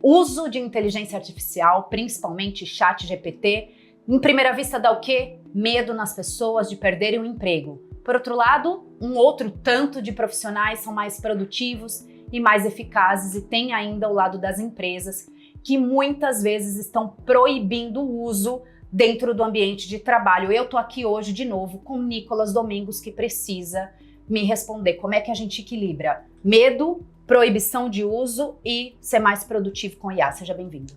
Uso de inteligência artificial, principalmente ChatGPT, em primeira vista dá o quê? Medo nas pessoas de perderem o emprego. Por outro lado, um outro tanto de profissionais são mais produtivos e mais eficazes, e tem ainda o lado das empresas que muitas vezes estão proibindo o uso dentro do ambiente de trabalho. Eu tô aqui hoje de novo com o Nicolas Domingos, que precisa me responder como é que a gente equilibra medo, proibição de uso e ser mais produtivo com IA. Seja bem-vindo.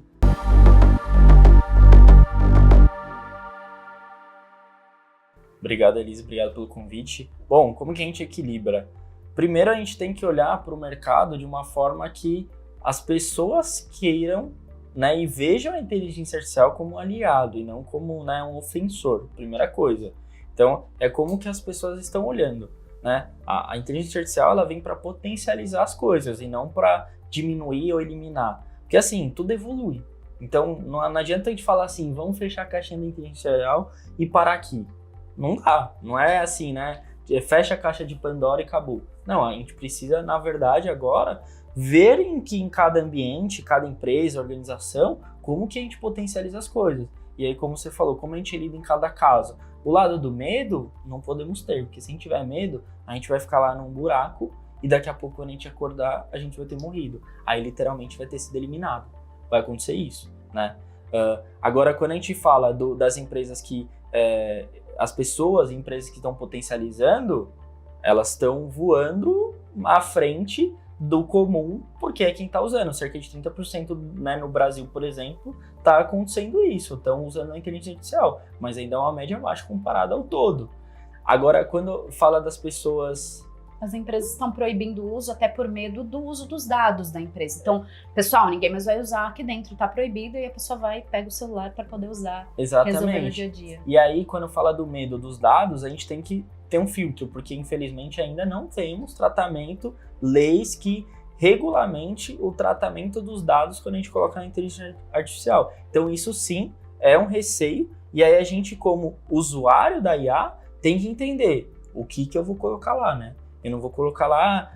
Obrigado, Elisa, obrigado pelo convite. Bom, como que a gente equilibra? Primeiro, a gente tem que olhar para o mercado de uma forma que as pessoas queiram, né, e vejam a inteligência artificial como um aliado e não como, né, um ofensor, primeira coisa. Então, é como que as pessoas estão olhando, né? A inteligência artificial, ela vem para potencializar as coisas e não para diminuir ou eliminar. Porque assim, tudo evolui. Então, não adianta a gente falar assim, vamos fechar a caixinha da inteligência artificial e parar aqui. Não dá, não é assim, né? Fecha a caixa de Pandora e acabou. Não, a gente precisa, na verdade, agora, ver em cada ambiente, cada empresa, organização, como que a gente potencializa as coisas. E aí, como você falou, como a gente lida em cada caso. O lado do medo, não podemos ter, porque se a gente tiver medo, a gente vai ficar lá num buraco e daqui a pouco, quando a gente acordar, a gente vai ter morrido. Aí, literalmente, vai ter sido eliminado. Vai acontecer isso, né? Agora, quando a gente fala das empresas que... as pessoas, empresas que estão potencializando, elas estão voando à frente do comum, porque é quem está usando. Cerca de 30%, né, no Brasil, por exemplo, está acontecendo isso. Estão usando a inteligência artificial, mas ainda é uma média baixa comparada ao todo. Agora, quando fala das pessoas... As empresas estão proibindo o uso até por medo do uso dos dados da empresa. Então, pessoal, ninguém mais vai usar aqui dentro, está proibido, e a pessoa vai e pega o celular para poder usar, resolver no dia a dia. E aí, quando fala do medo dos dados, a gente tem que ter um filtro, porque infelizmente ainda não temos tratamento, leis que regulamente o tratamento dos dados quando a gente coloca na inteligência artificial. Então, isso sim é um receio, e aí a gente, como usuário da IA, tem que entender o que eu vou colocar lá, né? Eu não vou colocar lá,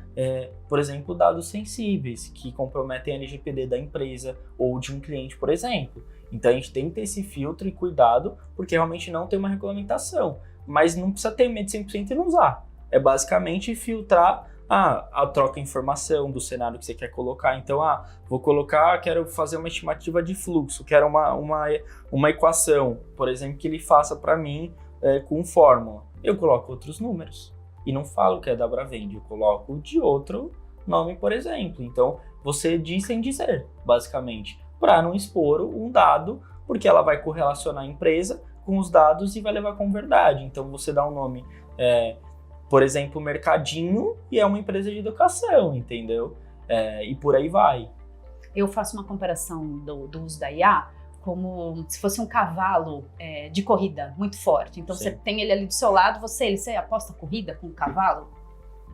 por exemplo, dados sensíveis que comprometem a LGPD da empresa ou de um cliente, por exemplo. Então a gente tem que ter esse filtro e cuidado, porque realmente não tem uma regulamentação. Mas não precisa ter medo de 100% e não usar. É basicamente filtrar a troca de informação do cenário que você quer colocar. Então, vou colocar, quero fazer uma estimativa de fluxo, quero uma equação, por exemplo, que ele faça para mim com fórmula. Eu coloco outros números. E não falo que é da Bravend, eu coloco de outro nome, por exemplo. Então, você diz sem dizer, basicamente, para não expor um dado, porque ela vai correlacionar a empresa com os dados e vai levar como verdade. Então, você dá um nome, por exemplo, Mercadinho, e é uma empresa de educação, entendeu? E por aí vai. Eu faço uma comparação do uso da IA como se fosse um cavalo de corrida muito forte. Então, sim, você tem ele ali do seu lado, você aposta corrida com o cavalo?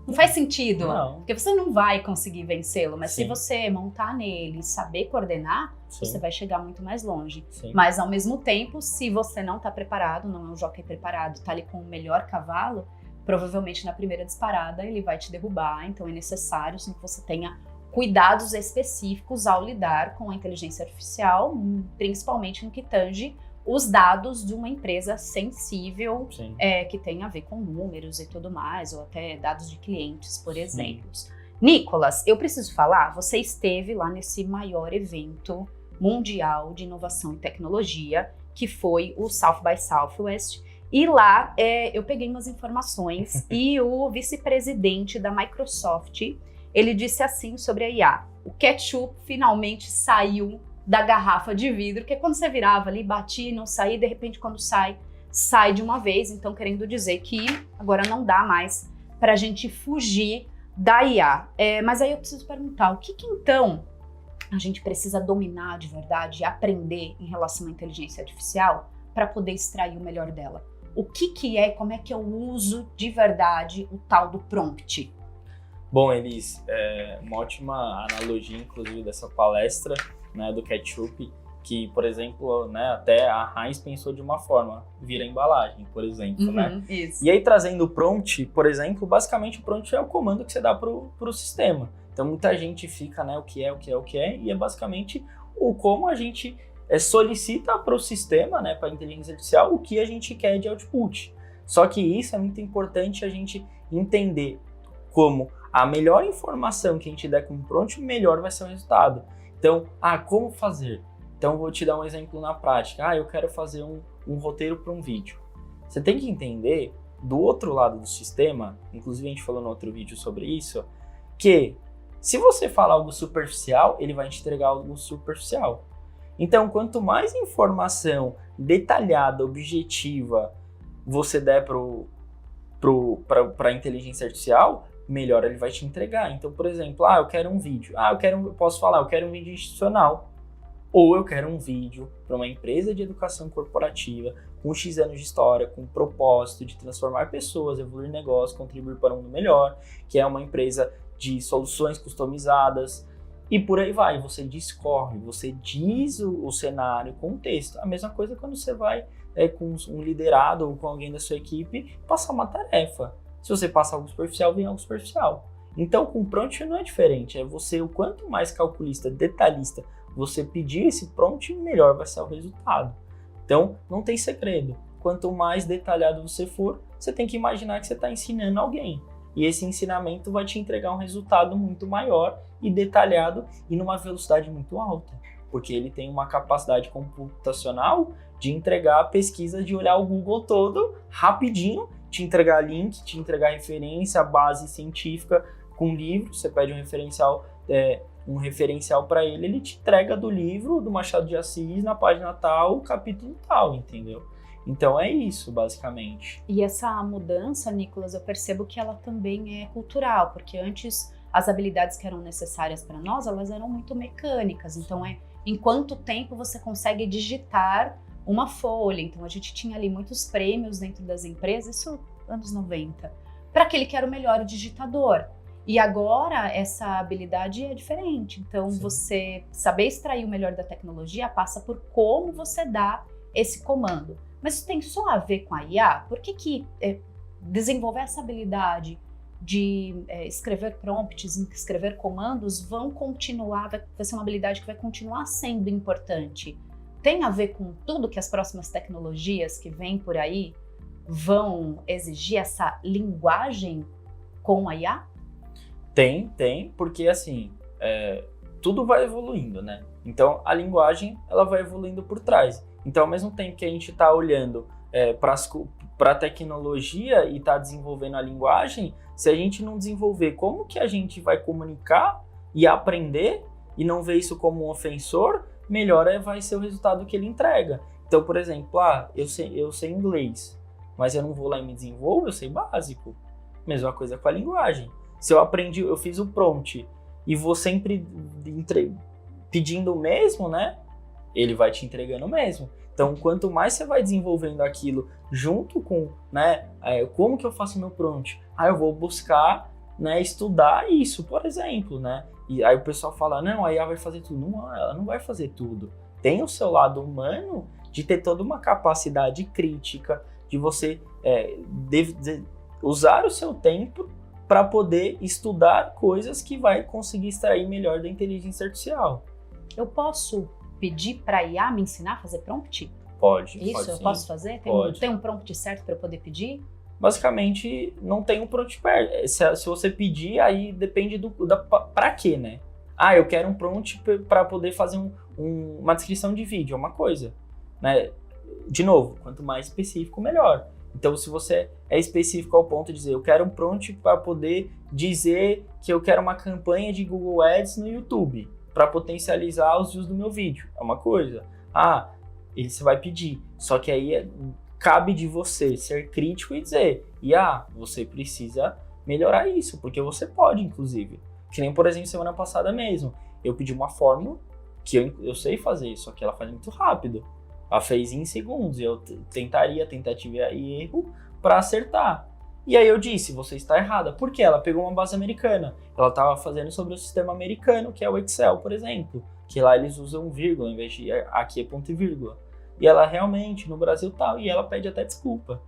Não faz sentido, não, porque você não vai conseguir vencê-lo, mas sim, se você montar nele e saber coordenar, sim, você vai chegar muito mais longe. Sim. Mas, ao mesmo tempo, se você não está preparado, não é um jockey preparado, está ali com o melhor cavalo, provavelmente na primeira disparada ele vai te derrubar, então é necessário sim, que você tenha cuidados específicos ao lidar com a inteligência artificial, principalmente no que tange os dados de uma empresa sensível, que tem a ver com números e tudo mais, ou até dados de clientes, por exemplo. Nicolas, eu preciso falar, você esteve lá nesse maior evento mundial de inovação e tecnologia, que foi o South by Southwest, e lá eu peguei umas informações e o vice-presidente da Microsoft, ele disse assim sobre a IA: o ketchup finalmente saiu da garrafa de vidro, que é quando você virava ali, batia e não saía, de repente quando sai de uma vez. Então, querendo dizer que agora não dá mais para a gente fugir da IA. Mas aí eu preciso perguntar, o que então a gente precisa dominar de verdade e aprender em relação à inteligência artificial para poder extrair o melhor dela? O que é, como é que eu uso de verdade o tal do prompt? Bom, Elis, uma ótima analogia, inclusive, dessa palestra, né, do ketchup, que, por exemplo, né, até a Heinz pensou de uma forma, vira embalagem, por exemplo, né? Isso. E aí, trazendo o prompt, por exemplo, basicamente o prompt é o comando que você dá pro sistema. Então muita gente fica, né, o que é, e é basicamente o como a gente solicita para o sistema, né, para a inteligência artificial, o que a gente quer de output. Só que isso é muito importante a gente entender como a melhor informação que a gente der com prompt, melhor vai ser o resultado. Então, como fazer? Então, vou te dar um exemplo na prática. Eu quero fazer um roteiro para um vídeo. Você tem que entender, do outro lado do sistema, inclusive a gente falou no outro vídeo sobre isso, que se você falar algo superficial, ele vai te entregar algo superficial. Então, quanto mais informação detalhada, objetiva, você der para a inteligência artificial, melhor ele vai te entregar. Então, por exemplo, eu quero um vídeo. Eu posso falar, eu quero um vídeo institucional. Ou eu quero um vídeo para uma empresa de educação corporativa, com X anos de história, com o propósito de transformar pessoas, evoluir negócios, contribuir para um mundo melhor, que é uma empresa de soluções customizadas, e por aí vai. Você discorre, você diz o cenário com o texto. A mesma coisa quando você vai com um liderado ou com alguém da sua equipe passar uma tarefa. Se você passa algo superficial, vem algo superficial. Então, com o prompt não é diferente. É você, o quanto mais calculista, detalhista você pedir esse prompt, melhor vai ser o resultado. Então, não tem segredo. Quanto mais detalhado você for, você tem que imaginar que você está ensinando alguém. E esse ensinamento vai te entregar um resultado muito maior e detalhado e numa velocidade muito alta. Porque ele tem uma capacidade computacional de entregar a pesquisa, de olhar o Google todo rapidinho, te entregar link, te entregar referência, base científica com livro. Você pede um referencial para ele te entrega do livro do Machado de Assis na página tal, capítulo tal, entendeu? Então é isso, basicamente. E essa mudança, Nicolas, eu percebo que ela também é cultural, porque antes as habilidades que eram necessárias para nós, elas eram muito mecânicas. Então em quanto tempo você consegue digitar uma folha? Então a gente tinha ali muitos prêmios dentro das empresas, isso anos 90, para aquele que era o melhor digitador. E agora essa habilidade é diferente. Então você saber extrair o melhor da tecnologia passa por como você dá esse comando. Mas isso tem só a ver com a IA? Por que desenvolver essa habilidade de escrever prompts, escrever comandos, vai ser uma habilidade que vai continuar sendo importante? Tem a ver com tudo que as próximas tecnologias que vêm por aí vão exigir essa linguagem com a IA? Tem, porque assim, tudo vai evoluindo, né? Então a linguagem ela vai evoluindo por trás. Então, ao mesmo tempo que a gente está olhando para a tecnologia e está desenvolvendo a linguagem, se a gente não desenvolver como que a gente vai comunicar e aprender e não ver isso como um ofensor, melhor vai ser o resultado que ele entrega. Então, por exemplo, eu sei inglês, mas eu não vou lá e me desenvolvo, eu sei básico. Mesma coisa com a linguagem. Se eu fiz o prompt e vou sempre pedindo o mesmo, né? Ele vai te entregando o mesmo. Então, quanto mais você vai desenvolvendo aquilo junto com, né, como que eu faço meu prompt? Eu vou buscar, né, estudar isso, por exemplo, né? E aí o pessoal fala, não, a IA vai fazer tudo. Não, ela não vai fazer tudo. Tem o seu lado humano de ter toda uma capacidade crítica, de você usar o seu tempo para poder estudar coisas que vai conseguir extrair melhor da inteligência artificial. Eu posso pedir para a IA me ensinar a fazer prompt? Pode. Isso pode, eu sim. Posso fazer? Tem um prompt certo para eu poder pedir? Basicamente, não tem um prompt perto. Se você pedir, aí depende para quê, né? Eu quero um prompt para poder fazer uma descrição de vídeo, é uma coisa, né? De novo, quanto mais específico, melhor. Então, se você é específico ao ponto de dizer, eu quero um prompt para poder dizer que eu quero uma campanha de Google Ads no YouTube, para potencializar os views do meu vídeo, é uma coisa. Você vai pedir. Só que aí cabe de você ser crítico e dizer, você precisa melhorar isso, porque você pode, inclusive. Que nem, por exemplo, semana passada mesmo, eu pedi uma fórmula que eu sei fazer, só que ela faz muito rápido. Ela fez em segundos, eu tentativa e erro para acertar. E aí eu disse, você está errada. Por quê? Ela pegou uma base americana. Ela estava fazendo sobre o sistema americano, que é o Excel, por exemplo. Que lá eles usam vírgula, em vez de aqui é ponto e vírgula. E ela realmente, no Brasil tal, e ela pede até desculpa.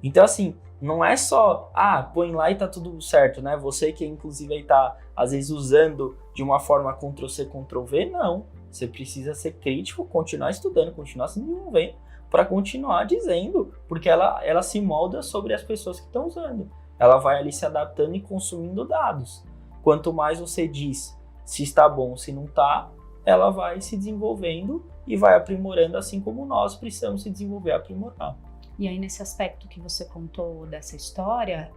Então, assim, não é só, põe lá e tá tudo certo, né? Você que, inclusive, aí tá, às vezes, usando de uma forma Ctrl+C, Ctrl+V, não. Você precisa ser crítico, continuar estudando, continuar se desenvolvendo, para continuar dizendo, porque ela se molda sobre as pessoas que estão usando. Ela vai ali se adaptando e consumindo dados. Quanto mais você diz se está bom, se não está, ela vai se desenvolvendo e vai aprimorando, assim como nós precisamos se desenvolver e aprimorar. E aí, nesse aspecto que você contou dessa história,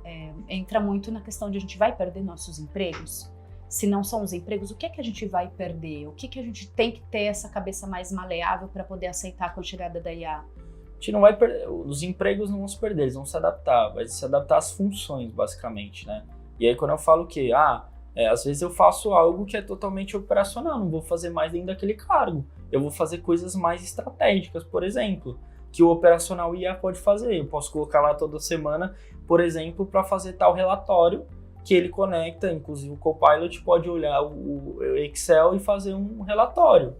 entra muito na questão de a gente vai perder nossos empregos? Se não são os empregos, o que é que a gente vai perder? O que que a gente tem que ter essa cabeça mais maleável para poder aceitar com a chegada da IA? A gente não vai perder, os empregos não vão se perder, eles vão se adaptar, vai se adaptar às funções, basicamente, né? E aí, quando eu falo que, às vezes eu faço algo que é totalmente operacional, não vou fazer mais dentro daquele cargo. Eu vou fazer coisas mais estratégicas, por exemplo, que o operacional IA pode fazer. Eu posso colocar lá toda semana, por exemplo, para fazer tal relatório que ele conecta, inclusive o Copilot pode olhar o Excel e fazer um relatório.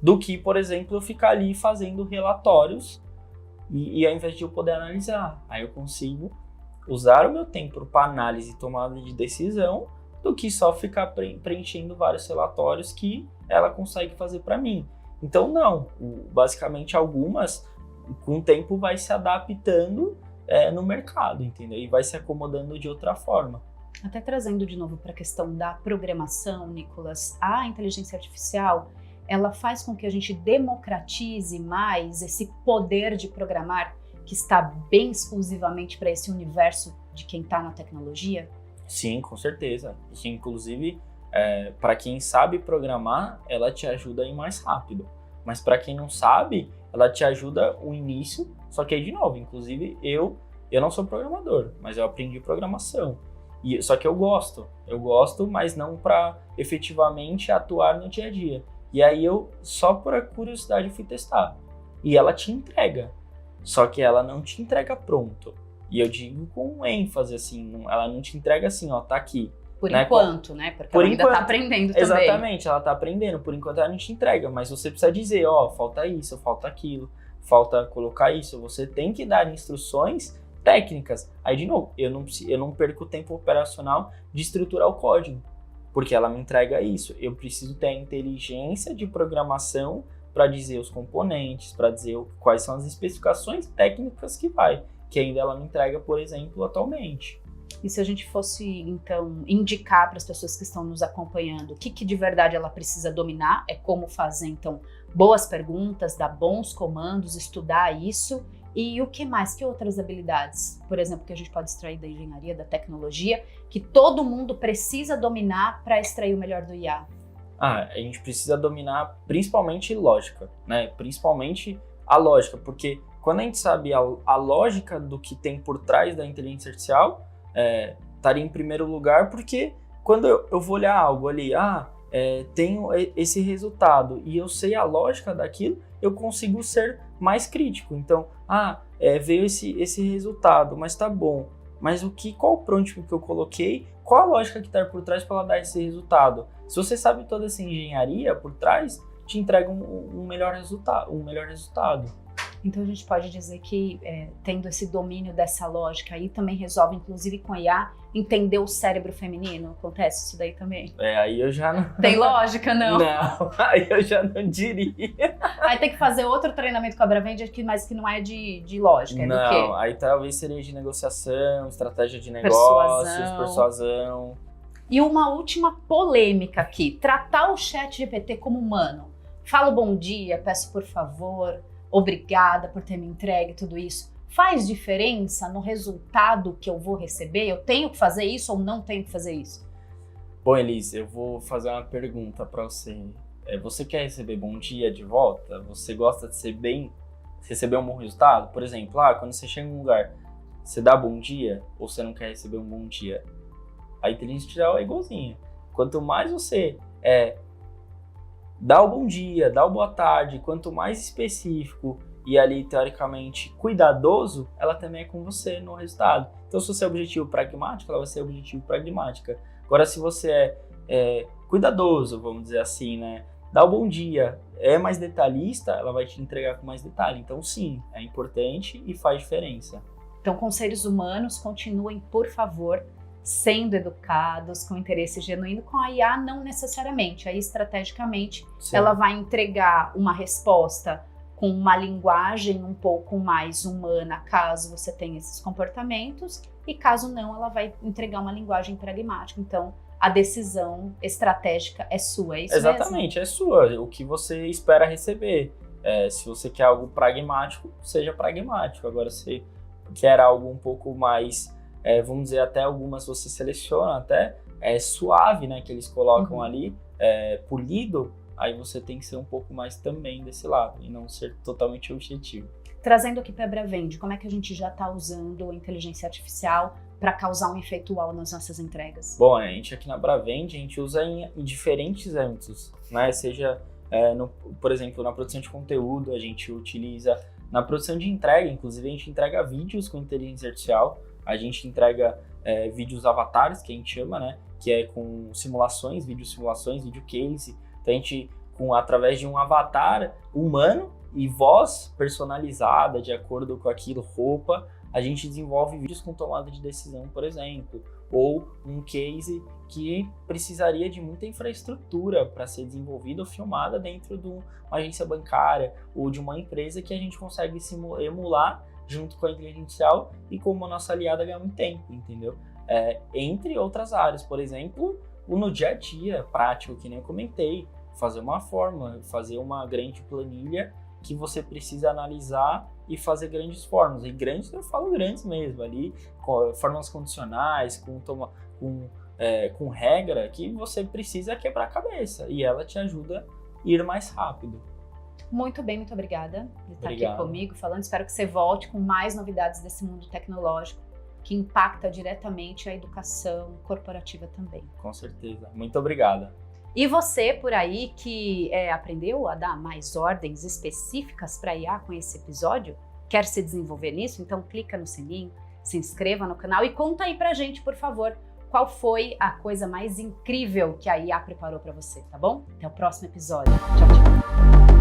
Do que, por exemplo, eu ficar ali fazendo relatórios e ao invés de eu poder analisar, aí eu consigo usar o meu tempo para análise e tomada de decisão do que só ficar preenchendo vários relatórios que ela consegue fazer para mim. Então, não. Basicamente, algumas, com o tempo, vai se adaptando no mercado, entendeu? E vai se acomodando de outra forma. Até trazendo de novo para a questão da programação, Nicolas, a inteligência artificial, ela faz com que a gente democratize mais esse poder de programar que está bem exclusivamente para esse universo de quem está na tecnologia? Sim, com certeza. E, inclusive, para quem sabe programar, ela te ajuda a ir mais rápido. Mas para quem não sabe, ela te ajuda o início, só que aí, de novo, inclusive, eu não sou programador, mas eu aprendi programação. Só que eu gosto, mas não para efetivamente atuar no dia a dia. E aí eu, só por curiosidade, fui testar. E ela te entrega, só que ela não te entrega pronto. E eu digo com ênfase, assim, ela não te entrega assim, ó, tá aqui. Por enquanto, né? Porque ela ainda tá aprendendo também. Exatamente, ela tá aprendendo, por enquanto ela não te entrega, mas você precisa dizer, ó, falta isso, falta aquilo, falta colocar isso, você tem que dar instruções técnicas. Aí, de novo, eu não perco tempo operacional de estruturar o código, porque ela me entrega isso. Eu preciso ter a inteligência de programação para dizer os componentes, para dizer quais são as especificações técnicas que ainda ela me entrega, por exemplo, atualmente. E se a gente fosse, então, indicar para as pessoas que estão nos acompanhando o que de verdade ela precisa dominar, é como fazer, então, boas perguntas, dar bons comandos, estudar isso. E o que mais? Que outras habilidades, por exemplo, que a gente pode extrair da engenharia, da tecnologia, que todo mundo precisa dominar para extrair o melhor do IA? A gente precisa dominar principalmente lógica, né? Principalmente a lógica, porque quando a gente sabe a lógica do que tem por trás da inteligência artificial, estaria em primeiro lugar, porque quando eu vou olhar algo ali, tenho esse resultado e eu sei a lógica daquilo, eu consigo ser mais crítico. Então, veio esse resultado, mas tá bom. Mas qual o prompt que eu coloquei? Qual a lógica que está por trás para ela dar esse resultado? Se você sabe toda essa engenharia por trás, te entrega um melhor resultado. Então a gente pode dizer que tendo esse domínio dessa lógica aí também resolve, inclusive com a IA, entender o cérebro feminino? Acontece isso daí também? Aí eu já não... Tem lógica, não? Não, aí eu já não diria. Aí tem que fazer outro treinamento com a Bravendi, mas que não é de lógica, é do quê? Não, aí talvez seria de negociação, estratégia de negócios, persuasão. E uma última polêmica aqui, tratar o ChatGPT como humano. Falo bom dia, peço por favor... Obrigada por ter me entregue tudo isso. Faz diferença no resultado que eu vou receber? Eu tenho que fazer isso ou não tenho que fazer isso? Bom, Elis, eu vou fazer uma pergunta para você. Você quer receber bom dia de volta? Você gosta de receber um bom resultado? Por exemplo, quando você chega em um lugar, você dá bom dia ou você não quer receber um bom dia? A inteligência artificial é igualzinha. Quanto mais você dá o bom dia, dá o boa tarde, quanto mais específico e ali, teoricamente, cuidadoso, ela também é com você no resultado. Então, se você é objetivo pragmático, ela vai ser objetivo pragmática. Agora, se você é cuidadoso, vamos dizer assim, né? Dá o bom dia, é mais detalhista, ela vai te entregar com mais detalhe. Então, sim, é importante e faz diferença. Então, com seres humanos, continuem, por favor, sendo educados, com interesse genuíno. Com a IA, não necessariamente. Aí, estrategicamente, sim, ela vai entregar uma resposta com uma linguagem um pouco mais humana, caso você tenha esses comportamentos, e caso não, ela vai entregar uma linguagem pragmática. Então, a decisão estratégica é sua, é isso exatamente, mesmo? É sua. O que você espera receber. Se você quer algo pragmático, seja pragmático. Agora, se quer algo um pouco mais, vamos dizer, até algumas você seleciona, até suave, né, que eles colocam ali, polido, aí você tem que ser um pouco mais também desse lado e não ser totalmente objetivo. Trazendo aqui para a Bravend, como é que a gente já está usando a inteligência artificial para causar um efeito uau nas nossas entregas? Bom, a gente aqui na Bravend, a gente usa em diferentes âmbitos, né? Seja, por exemplo, na produção de conteúdo, a gente utiliza na produção de entrega, inclusive a gente entrega vídeos com inteligência artificial, a gente entrega vídeos avatares, que a gente chama, né? Que é com simulações, vídeo case. Então a gente, através de um avatar humano e voz personalizada, de acordo com aquilo, roupa, a gente desenvolve vídeos com tomada de decisão, por exemplo, ou um case que precisaria de muita infraestrutura para ser desenvolvida ou filmada dentro de uma agência bancária ou de uma empresa que a gente consegue emular junto com a inteligência artificial e como a nossa aliada ganha muito tempo, entendeu? Entre outras áreas, por exemplo, no dia a dia prático, que nem eu comentei, fazer uma fórmula, fazer uma grande planilha que você precisa analisar e fazer grandes fórmulas. E grandes, eu falo grandes mesmo, ali, com fórmulas condicionais, com regra que você precisa quebrar a cabeça. E ela te ajuda a ir mais rápido. Muito bem, muito obrigada por estar aqui comigo falando. Espero que você volte com mais novidades desse mundo tecnológico que impacta diretamente a educação corporativa também. Com certeza. Muito obrigada. E você por aí que aprendeu a dar mais ordens específicas para IA com esse episódio, quer se desenvolver nisso? Então clica no sininho, se inscreva no canal e conta aí pra gente, por favor, qual foi a coisa mais incrível que a IA preparou para você, tá bom? Até o próximo episódio. Tchau, tchau.